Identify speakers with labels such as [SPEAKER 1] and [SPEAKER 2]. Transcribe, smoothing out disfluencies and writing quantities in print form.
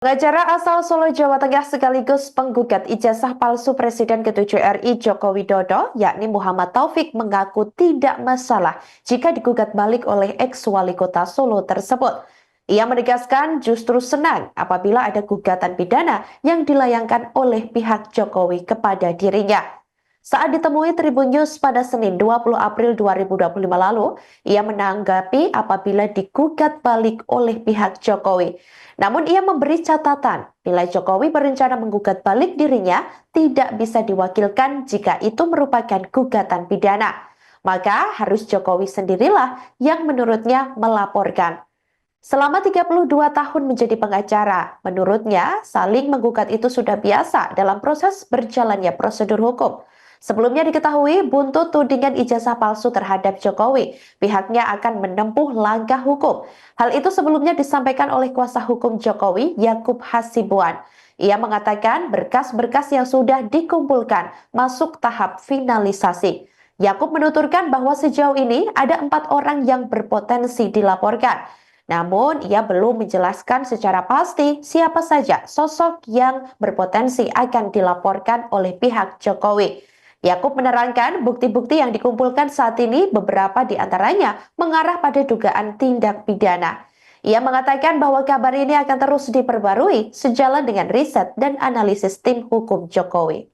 [SPEAKER 1] Pengacara asal Solo, Jawa Tengah sekaligus penggugat ijazah palsu Presiden ke-7 RI Joko Widodo, yakni Muhammad Taufik, mengaku tidak masalah jika digugat balik oleh ex-wali kota Solo tersebut. Ia menegaskan justru senang apabila ada gugatan pidana yang dilayangkan oleh pihak Jokowi kepada dirinya. Saat ditemui Tribun News pada Senin 20 April 2025 lalu, ia menanggapi apabila digugat balik oleh pihak Jokowi. Namun ia memberi catatan bila Jokowi berencana menggugat balik dirinya tidak bisa diwakilkan jika itu merupakan gugatan pidana. Maka harus Jokowi sendirilah yang menurutnya melaporkan. Selama 32 tahun menjadi pengacara, menurutnya saling menggugat itu sudah biasa dalam proses berjalannya prosedur hukum. Sebelumnya diketahui buntut tudingan ijazah palsu terhadap Jokowi, pihaknya akan menempuh langkah hukum. Hal itu sebelumnya disampaikan oleh kuasa hukum Jokowi, Yakub Hasibuan. Ia mengatakan berkas-berkas yang sudah dikumpulkan masuk tahap finalisasi. Yakub menuturkan bahwa sejauh ini ada 4 orang yang berpotensi dilaporkan. Namun, ia belum menjelaskan secara pasti siapa saja sosok yang berpotensi akan dilaporkan oleh pihak Jokowi. Yakub menerangkan bukti-bukti yang dikumpulkan saat ini beberapa di antaranya mengarah pada dugaan tindak pidana. Ia mengatakan bahwa kabar ini akan terus diperbarui sejalan dengan riset dan analisis tim hukum Jokowi.